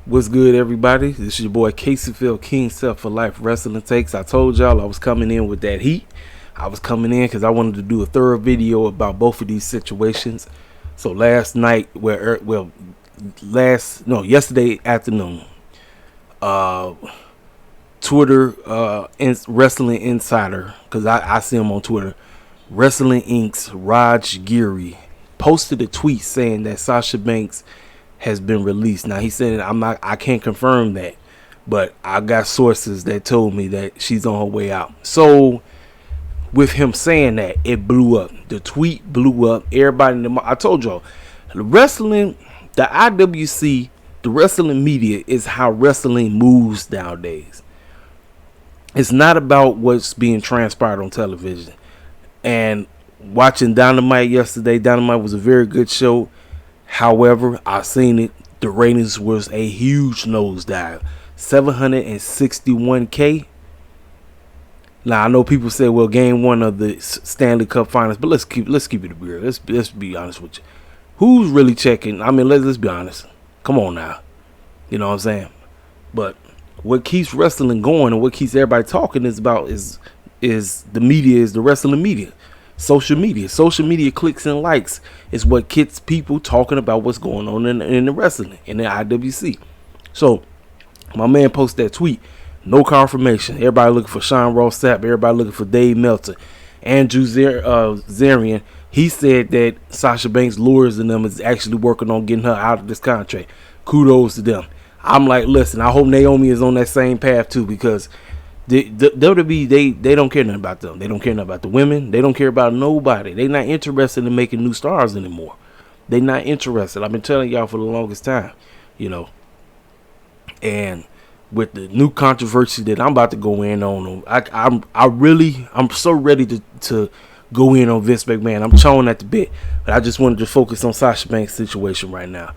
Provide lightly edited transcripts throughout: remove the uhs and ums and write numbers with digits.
What's good, everybody? This is your boy Caseyfield King Self for Life Wrestling Takes. I told y'all I was coming in with that heat. I was coming in because I wanted to do a thorough video about both of these situations. So last night, yesterday afternoon, Twitter Wrestling Insider, because I see him on Twitter, Wrestling Inc.'s Raj Giri posted a tweet saying that Sasha Banks has been released. Now he said I can't confirm that, but I got sources that told me that she's on her way out. So with him saying that, it blew up. The tweet blew up. Everybody I told y'all, the IWC, the wrestling media is how wrestling moves nowadays. It's not about what's being transpired on television. And watching Dynamite yesterday, Dynamite was a very good show. However, I seen it. The ratings was a huge nosedive, 761K. Now I know people say, "Well, game one of the Stanley Cup Finals," but let's keep it real. Let's be honest with you. Who's really checking? I mean, let's be honest. Come on now, you know what I'm saying? But what keeps wrestling going and what keeps everybody talking is the media, is the wrestling media. Social media clicks and likes is what gets people talking about what's going on in the wrestling, in the IWC. So my man posted that tweet. No confirmation. Everybody looking for Sean Ross Sapp. Everybody looking for Dave Meltzer. Andrew Zarian, he said that Sasha Banks lures and them is actually working on getting her out of this contract. Kudos to them. I'm like, listen, I hope Naomi is on that same path too, because the WWE, they don't care nothing about them. They don't care nothing about the women. They don't care about nobody. They not interested in making new stars anymore. They not interested. I've been telling y'all for the longest time, you know. And with the new controversy that I'm about to go in on, I'm so ready to go in on Vince McMahon. I'm chawing at the bit, but I just wanted to focus on Sasha Banks' situation right now.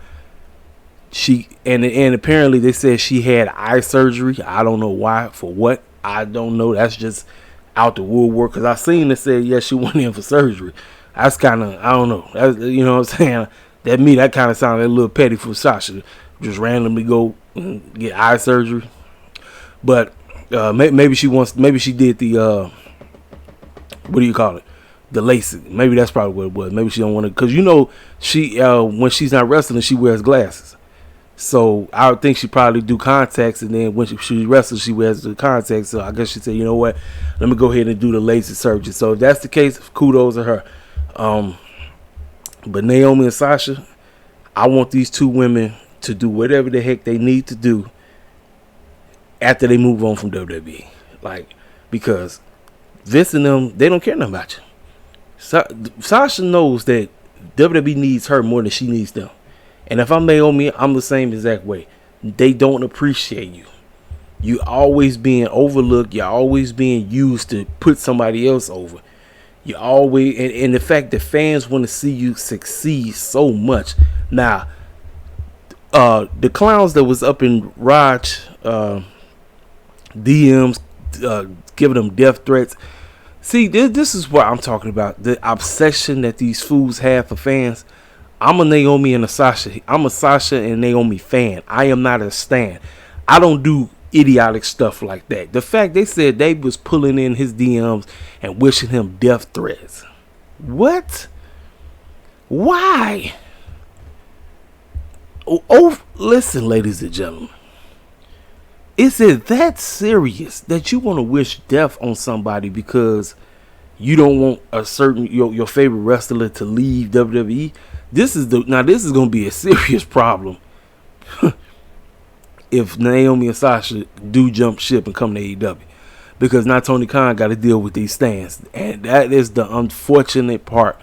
She and apparently they said she had eye surgery. I don't know why, for what. I don't know. That's just out the woodwork. Because I seen it said, yeah, she went in for surgery. That's kind of, I don't know. That's, you know what I'm saying? That kind of sounded a little petty for Sasha. Just randomly go and get eye surgery. But maybe she did the, what do you call it? The LASIK. Maybe that's probably what it was. Maybe she don't want to. Because, you know, she when she's not wrestling, she wears glasses. So I would think she probably do contacts, and then when she wrestles, she wears the contacts. So I guess she said, you know what, let me go ahead and do the LASIK surgery. So if that's the case, kudos to her. But Naomi and Sasha, I want these two women to do whatever the heck they need to do after they move on from WWE. Like, because Vince and them, they don't care nothing about you. Sasha knows that WWE needs her more than she needs them. And if I'm Naomi, I'm the same exact way. They don't appreciate you. You always being overlooked. You're always being used to put somebody else over. You always, and the fact that fans want to see you succeed so much. Now, the clowns that was up in Raj DMs, giving them death threats. See, this is what I'm talking about. The obsession that these fools have for fans. I'm a Naomi and a Sasha. I'm a Sasha and Naomi fan. I am not a stan. I don't do idiotic stuff like that. The fact they said they was pulling in his DMs and wishing him death threats. What? Why? Oh, listen, ladies and gentlemen. Is it that serious that you want to wish death on somebody because you don't want a certain your favorite wrestler to leave WWE? This is going to be a serious problem if Naomi and Sasha do jump ship and come to AEW, because now Tony Khan got to deal with these stands, and that is the unfortunate part.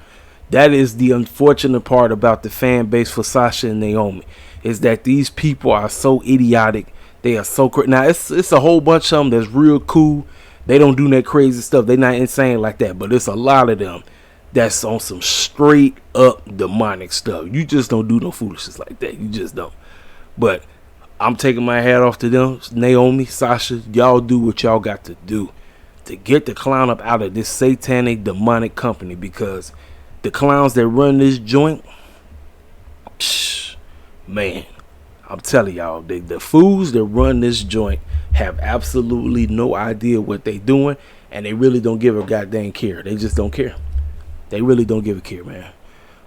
That is the unfortunate part about the fan base for Sasha and Naomi, is that these people are so idiotic. They are so crazy. Now it's a whole bunch of them that's real cool. They don't do that crazy stuff. They're not insane like that, but it's a lot of them that's on some straight up demonic stuff. You just don't do no foolishness like that. You just don't. But I'm taking my hat off to them. Naomi, Sasha, y'all do what y'all got to do to get the clown up out of this satanic demonic company, because the clowns that run this joint, man, I'm telling y'all, the fools that run this joint have absolutely no idea what they doing, and they really don't give a goddamn care. They just don't care. They really don't give a care, man.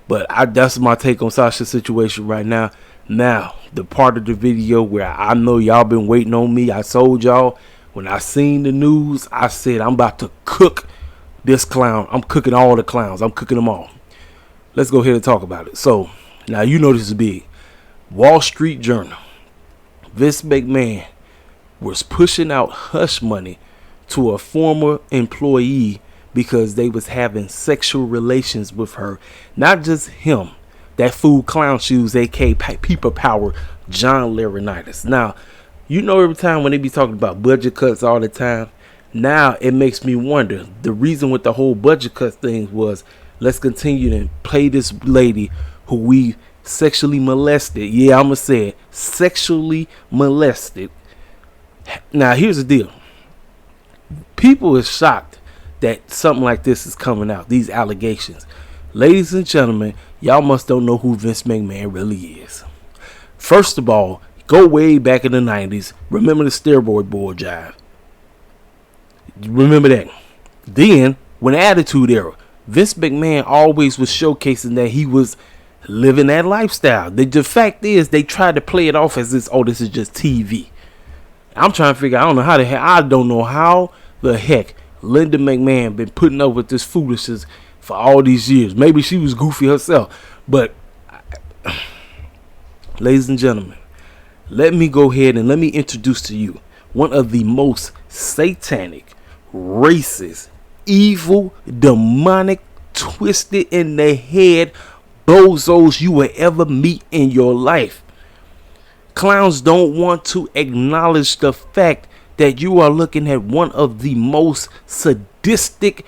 But that's my take on Sasha's situation right now. Now, the part of the video where I know y'all been waiting on me, I told y'all when I seen the news, I said I'm about to cook this clown. I'm cooking all the clowns. I'm cooking them all. Let's go ahead and talk about it. So, now you know this is big. Wall Street Journal. Vince McMahon was pushing out hush money to a former employee because they was having sexual relations with her. Not just him. That fool Clown Shoes, a.k.a. People Power, John Laurinaitis. Now, you know every time when they be talking about budget cuts all the time, now it makes me wonder. The reason with the whole budget cut thing was, let's continue to play this lady who we sexually molested. Yeah, I'm going to say it. Sexually molested. Now, here's the deal. People are shocked that something like this is coming out. These allegations. Ladies and gentlemen, y'all must don't know who Vince McMahon really is. First of all, go way back in the 90s. Remember the steroid boy jive. Remember that. Then, when Attitude Era, Vince McMahon always was showcasing that he was living that lifestyle. The fact is, they tried to play it off as this, oh, this is just TV. I'm trying to figure out, I don't know how the heck Linda McMahon been putting up with this foolishness for all these years. Maybe she was goofy herself. But, ladies and gentlemen, let me go ahead and let me introduce to you one of the most satanic, racist, evil, demonic, twisted in the head bozos you will ever meet in your life. Clowns don't want to acknowledge the fact that you are looking at one of the most sadistic,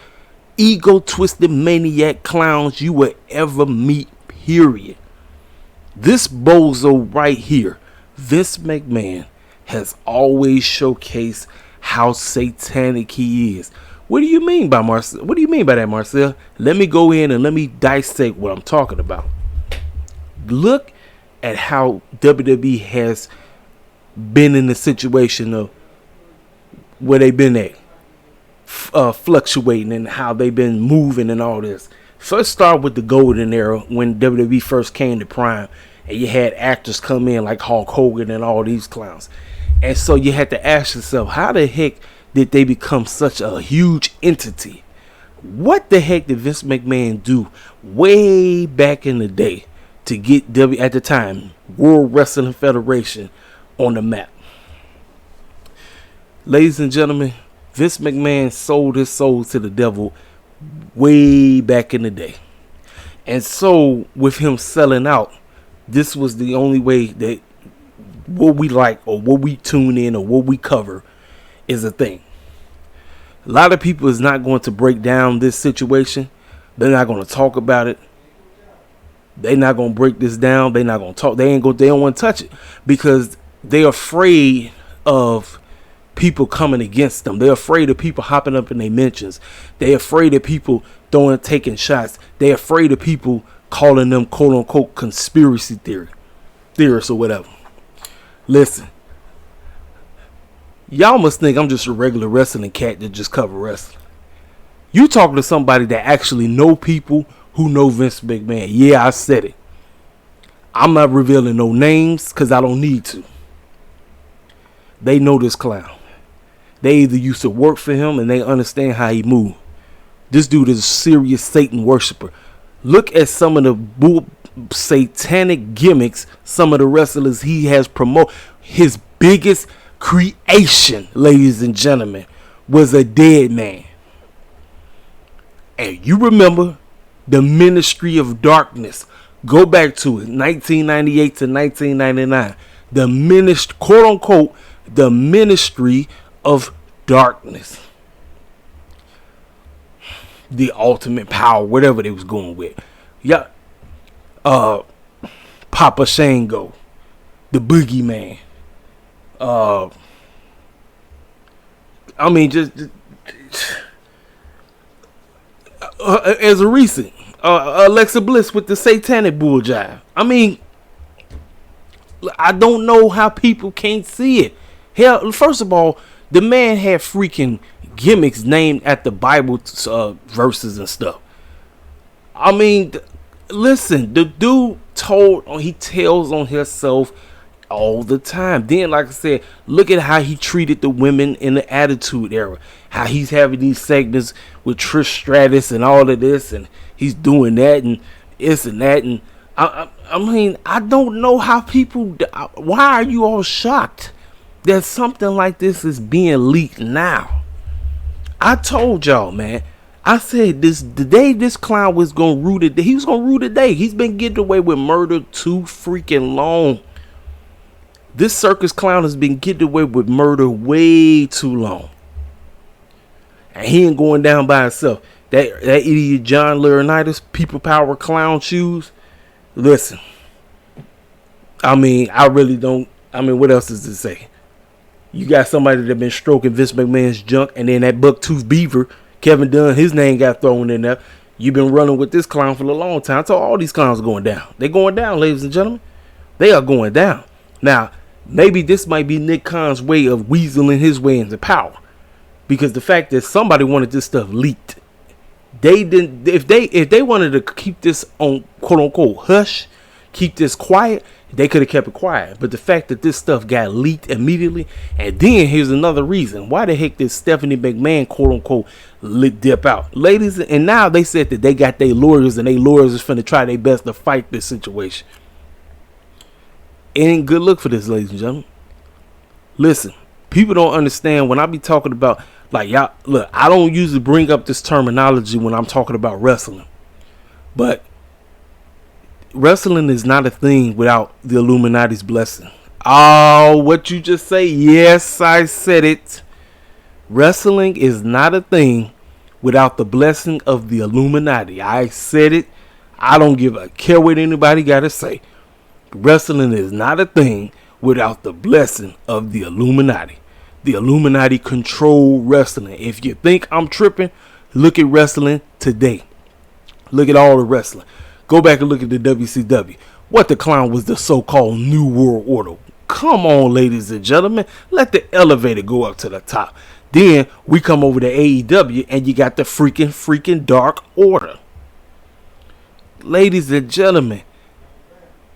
ego-twisted maniac clowns you will ever meet, period. This bozo right here, Vince McMahon, has always showcased how satanic he is. What do you mean by Marcel? What do you mean by that, Marcel? Let me go in and let me dissect what I'm talking about. Look at how WWE has been in the situation of where they've been at, fluctuating, and how they've been moving and all this. First start with the golden era when WWE first came to prime, and you had actors come in like Hulk Hogan and all these clowns. And so you had to ask yourself, how the heck did they become such a huge entity? What the heck did Vince McMahon do way back in the day to get at the time, World Wrestling Federation on the map? Ladies and gentlemen, Vince McMahon sold his soul to the devil way back in the day. And so with him selling out, this was the only way that what we like or what we tune in or what we cover is a thing. A lot of people is not going to break down this situation. They're not going to talk about it. They're not going to break this down. They're not going to talk. They don't want to touch it because they're afraid of people coming against them. They're afraid of people hopping up in their mentions. They're afraid of people taking shots. They're afraid of people calling them quote unquote conspiracy theorists or whatever. Listen, y'all must think I'm just a regular wrestling cat that just cover wrestling. You talking to somebody that actually know people who know Vince McMahon. Yeah, I said it. I'm not revealing no names because I don't need to. They know this clown. They either used to work for him and they understand how he move. This dude is a serious Satan worshiper. Look at some of the satanic gimmicks some of the wrestlers he has promoted. His biggest creation, ladies and gentlemen, was a dead man. And you remember the Ministry of Darkness. Go back to it, 1998 to 1999. The ministry, quote unquote, the Ministry of Darkness. The ultimate power, whatever they was going with. Yeah. Papa Shango, the Boogeyman. I mean, just as a recent, Alexa Bliss with the satanic bull jive. I mean, I don't know how people can't see it. Hell, first of all, the man had freaking gimmicks named at the Bible verses and stuff. I mean, listen, the dude he tells on himself all the time. Then, like I said, look at how he treated the women in the Attitude Era. How he's having these segments with Trish Stratus and all of this, and he's doing that and this and that. And I mean, I don't know how people. Why are you all shocked that something like this is being leaked now? I told y'all, man. I said the day this clown was gonna rue the day, he was gonna rue the day. He's been getting away with murder too freaking long. This circus clown has been getting away with murder way too long. And he ain't going down by himself. That idiot John Laurinaitis, people power clown shoes. Listen. I mean, I really don't. I mean, what else is to say? You got somebody that been stroking Vince McMahon's junk, and then that buck-toothed beaver, Kevin Dunn, his name got thrown in there. You've been running with this clown for a long time. So all these clowns are going down. They're going down, ladies and gentlemen. They are going down. Now, maybe this might be Nick Khan's way of weaseling his way into power, because the fact that somebody wanted this stuff leaked, they didn't. If they wanted to keep this on quote unquote hush, keep this quiet, they could have kept it quiet. But the fact that this stuff got leaked immediately, and then here's another reason why the heck did Stephanie McMahon quote unquote dip out, ladies? And now they said that they got their lawyers, and their lawyers is finna try their best to fight this situation. It ain't good look for this, ladies and gentlemen. Listen, people don't understand when I be talking about, like, y'all, look, I don't usually bring up this terminology when I'm talking about wrestling, but wrestling is not a thing without the Illuminati's blessing. Oh, what you just say? Yes, I said it. Wrestling is not a thing without the blessing of the Illuminati. I said it. I don't give a care what anybody got to say. Wrestling is not a thing without the blessing of the Illuminati. The Illuminati control wrestling. If you think I'm tripping, look at wrestling today. Look at all the wrestling. Go back and look at the WCW. What the clown was the so-called New World Order. Come on, ladies and gentlemen. Let the elevator go up to the top. Then we come over to AEW and you got the freaking Dark Order. Ladies and gentlemen,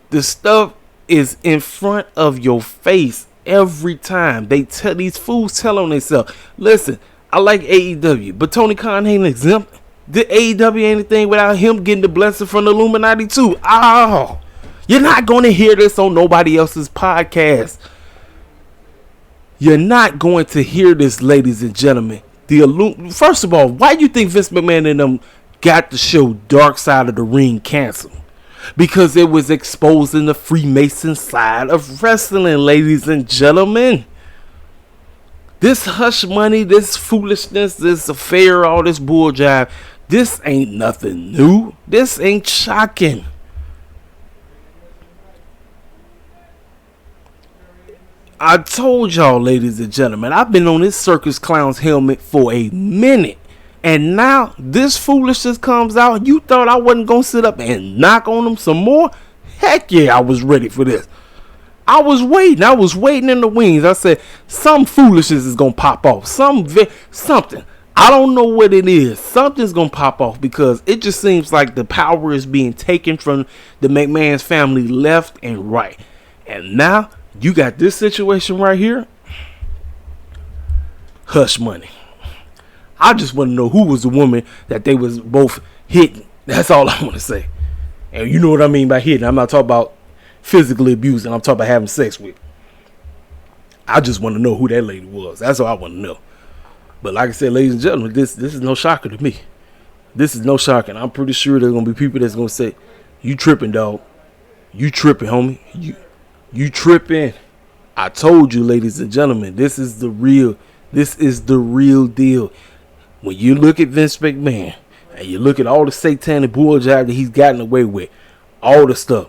the stuff is in front of your face every time. They tell these fools tell on themselves. Listen, I like AEW, but Tony Khan ain't exempt. The AEW ain't anything without him getting the blessing from the Illuminati too. Oh, you're not going to hear this on nobody else's podcast. You're not going to hear this, ladies and gentlemen. First of all, why do you think Vince McMahon and them got the show Dark Side of the Ring canceled? Because it was exposing the Freemason side of wrestling, ladies and gentlemen. This hush money, this foolishness, this affair, all this bull jive, this ain't nothing new. This ain't shocking. I told y'all, ladies and gentlemen, I've been on this circus clown's helmet for a minute. And now this foolishness comes out. You thought I wasn't going to sit up and knock on them some more? Heck yeah, I was ready for this. I was waiting in the wings. I said, some foolishness is going to pop off. Something. I don't know what it is. Something's going to pop off, because it just seems like the power is being taken from the McMahon's family left and right. And now you got this situation right here. Hush money. I just want to know who was the woman that they was both hitting. That's all I want to say. And you know what I mean by hitting. I'm not talking about physically abusing. I'm talking about having sex with. I just want to know who that lady was. That's all I want to know. But like I said, ladies and gentlemen, this is no shocker to me. This is no shocker. I'm pretty sure there's going to be people that's going to say, you tripping, dog. You tripping, homie. You tripping. I told you, ladies and gentlemen, this is the real deal. When you look at Vince McMahon and you look at all the satanic bull jive that he's gotten away with, all the stuff,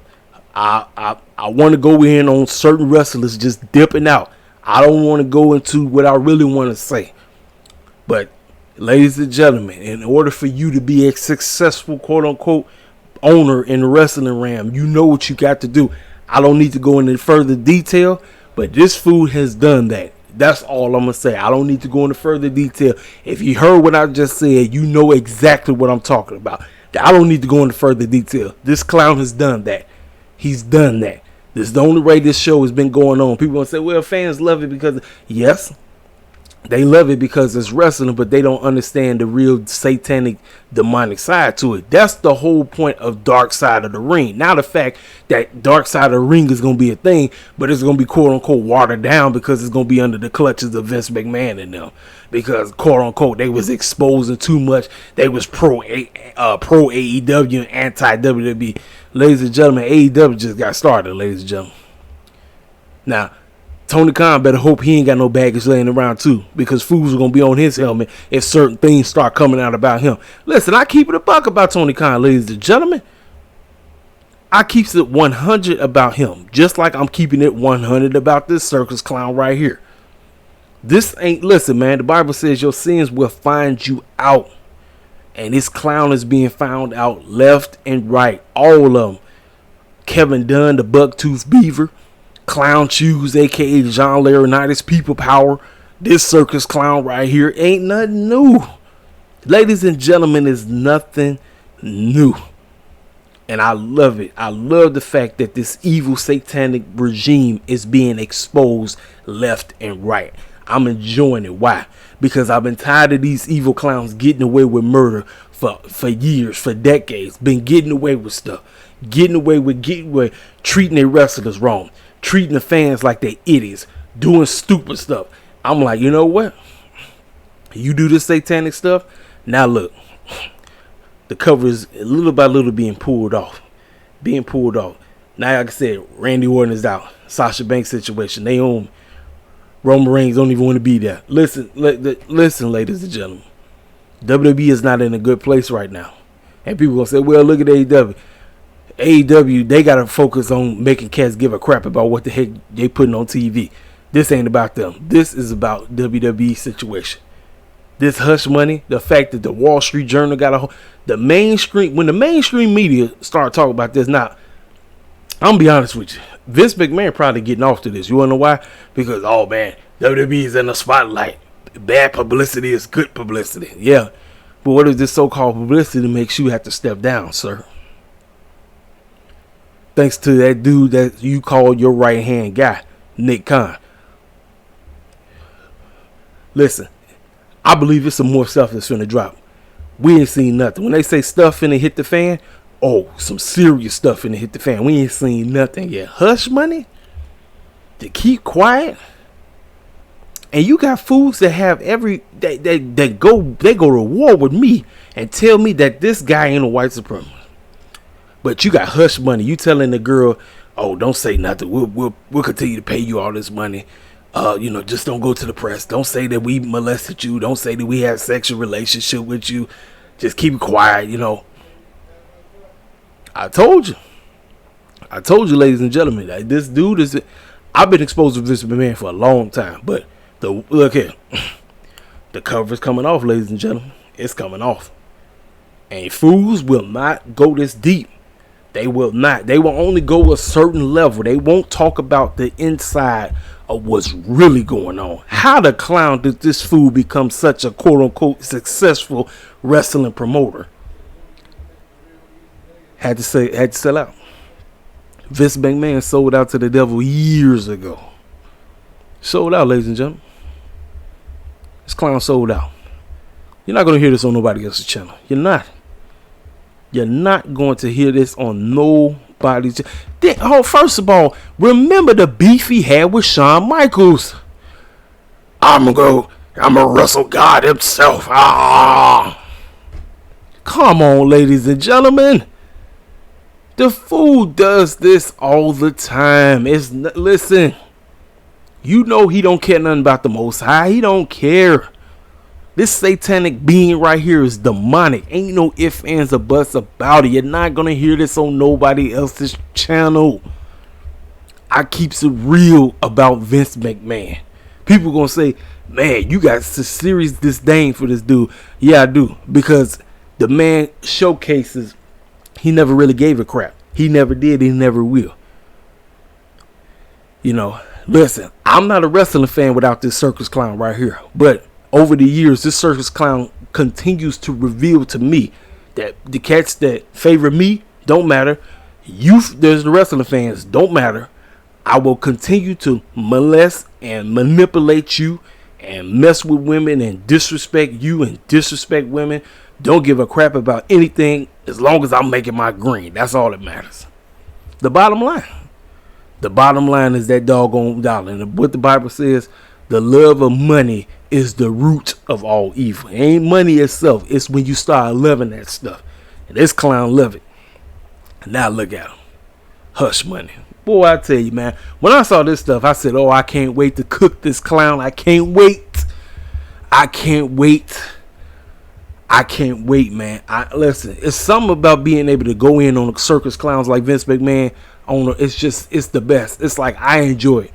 I want to go in on certain wrestlers just dipping out. I don't want to go into what I really want to say. But, ladies and gentlemen, in order for you to be a successful, quote-unquote, owner in the wrestling realm, you know what you got to do. I don't need to go into further detail, but this food has done that. That's all I'm going to say. I don't need to go into further detail. If you heard what I just said, you know exactly what I'm talking about. I don't need to go into further detail. This clown has done that. He's done that. This is the only way this show has been going on. People going to say, well, fans love it because, yes, they love it because it's wrestling, but they don't understand the real satanic, demonic side to it. That's the whole point of Dark Side of the Ring. Now the fact that Dark Side of the Ring is going to be a thing, but it's going to be quote unquote watered down because it's going to be under the clutches of Vince McMahon and them. Because quote unquote they was exposing too much. They was pro AEW and anti WWE. Ladies and gentlemen, AEW just got started, ladies and gentlemen. Now, Tony Khan better hope he ain't got no baggage laying around too, because fools are going to be on his helmet if certain things start coming out about him. Listen, I keep it a buck about Tony Khan, ladies and gentlemen. I keeps it 100 about him, just like I'm keeping it 100 about this circus clown right here. This ain't, listen, man, the Bible says your sins will find you out. And this clown is being found out left and right. All of them. Kevin Dunn, the Bucktooth Beaver. Clown Shoes, a.k.a. John Laurinaitis, People Power. This circus clown right here ain't nothing new. Ladies and gentlemen, it's nothing new. And I love it. I love the fact that this evil satanic regime is being exposed left and right. I'm enjoying it. Why? Because I've been tired of these evil clowns getting away with murder for years, for decades. Been getting away with stuff. Getting away with treating their wrestlers wrong. Treating the fans like they idiots. Doing stupid stuff. I'm like, you know what? You do this satanic stuff. Now look. The cover is little by little being pulled off. Being pulled off. Now, like I said, Randy Orton is out. Sasha Banks situation. Naomi. Roman Reigns don't even want to be there. Listen, ladies and gentlemen. WWE is not in a good place right now. And people going to say, well, look at AEW. AEW, they got to focus on making cats give a crap about what the heck they putting on TV. This ain't about them. This is about WWE situation. This hush money, the fact that the Wall Street Journal got the mainstream, when the mainstream media start talking about this, now, I'm going to be honest with you. Vince McMahon probably getting off to this. You want to know why? Because, oh man, WWE is in the spotlight. Bad publicity is good publicity. Yeah. But what if this so-called publicity makes you have to step down, sir? Thanks to that dude that you call your right-hand guy, Nick Khan. Listen, I believe it's some more stuff that's finna drop. We ain't seen nothing. When they say stuff finna hit the fan, oh, some serious stuff finna hit the fan. We ain't seen nothing yet. Hush money? To keep quiet? And you got fools that have they go to war with me and tell me that this guy ain't a white supremacist. But you got hush money. You telling the girl, oh, don't say nothing. We'll continue to pay you all this money. Just don't go to the press. Don't say that we molested you. Don't say that we had a sexual relationship with you. Just keep it quiet, I told you, ladies and gentlemen, that this dude is. I've been exposed to Vince McMahon for a long time, but look here, the cover is coming off, ladies and gentlemen. It's coming off, and fools will not go this deep. They will not. They will only go a certain level. They won't talk about the inside of what's really going on. How the clown did this fool become such a quote unquote successful wrestling promoter? Had to sell out. Vince McMahon sold out to the devil years ago. Sold out, ladies and gentlemen. This clown sold out. You're not going to hear this on nobody else's channel. You're not. You're not going to hear this on nobody's channel. First of all, remember the beef he had with Shawn Michaels. I'm going to wrestle God himself. Come on, ladies and gentlemen. The fool does this all the time. Listen, you know he don't care nothing about the Most High. He don't care. This satanic being right here is demonic. Ain't no ifs, ands, or buts about it. You're not going to hear this on nobody else's channel. I keeps it real about Vince McMahon. People going to say, man, you got serious disdain for this dude. Yeah, I do. Because the man showcases he never really gave a crap. He never did. He never will. You know, listen, I'm not a wrestling fan without this circus clown right here. But over the years, this circus clown continues to reveal to me that the cats that favor me don't matter. There's the wrestling fans, don't matter. I will continue to molest and manipulate you and mess with women and disrespect you and disrespect women. Don't give a crap about anything as long as I'm making my green. That's all that matters. The bottom line. The bottom line is that doggone dollar. And what the Bible says, the love of money is the root of all evil. It ain't money itself. It's when you start loving that stuff. And this clown love it. Now look at him. Hush money. Boy, I tell you, man. When I saw this stuff, I said, oh, I can't wait to cook this clown. I can't wait. I can't wait. I can't wait, man. Listen, it's something about being able to go in on the circus clowns like Vince McMahon. It's the best. It's like I enjoy it.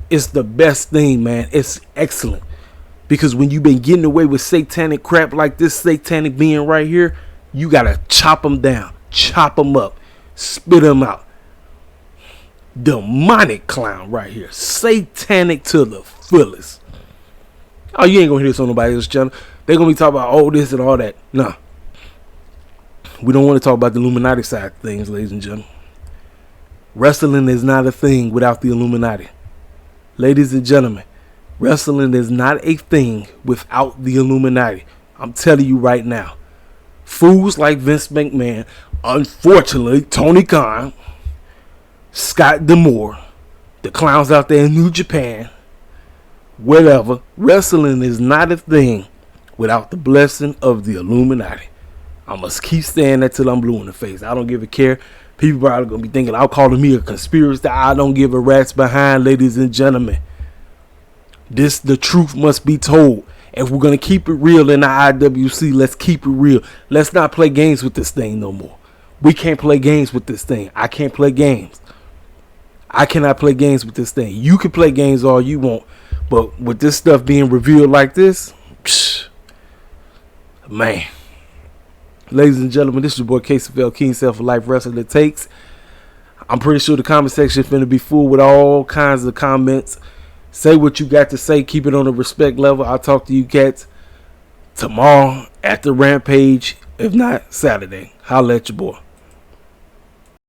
It's the best thing, man. It's excellent. Because when you've been getting away with satanic crap like this satanic being right here, you got to chop them down, chop them up, spit them out. Demonic clown right here. Satanic to the fullest. Oh, you ain't going to hear this on nobody else's channel. They're going to be talking about all this and all that. Nah. We don't want to talk about the Illuminati side of things, ladies and gentlemen. Wrestling is not a thing without the Illuminati. Ladies and gentlemen, wrestling is not a thing without the Illuminati. I'm telling you right now. Fools like Vince McMahon, unfortunately, Tony Khan, Scott D'Amore, the clowns out there in New Japan, whatever, wrestling is not a thing without the blessing of the Illuminati. I must keep saying that till I'm blue in the face. I don't give a care. People probably going to be thinking I'm calling me a conspiracy. I don't give a rat's behind, ladies and gentlemen. The truth must be told. If we're going to keep it real in the IWC, let's keep it real. Let's not play games with this thing no more. We can't play games with this thing. I can't play games. I cannot play games with this thing. You can play games all you want. But with this stuff being revealed like this, man. Ladies and gentlemen, this is your boy KCFL, King Self for Life Wrestling It Takes. I'm pretty sure the comment section is finna be full with all kinds of comments. Say what you got to say. Keep it on a respect level. I'll talk to you cats tomorrow at the Rampage. If not, Saturday. Holla at your boy.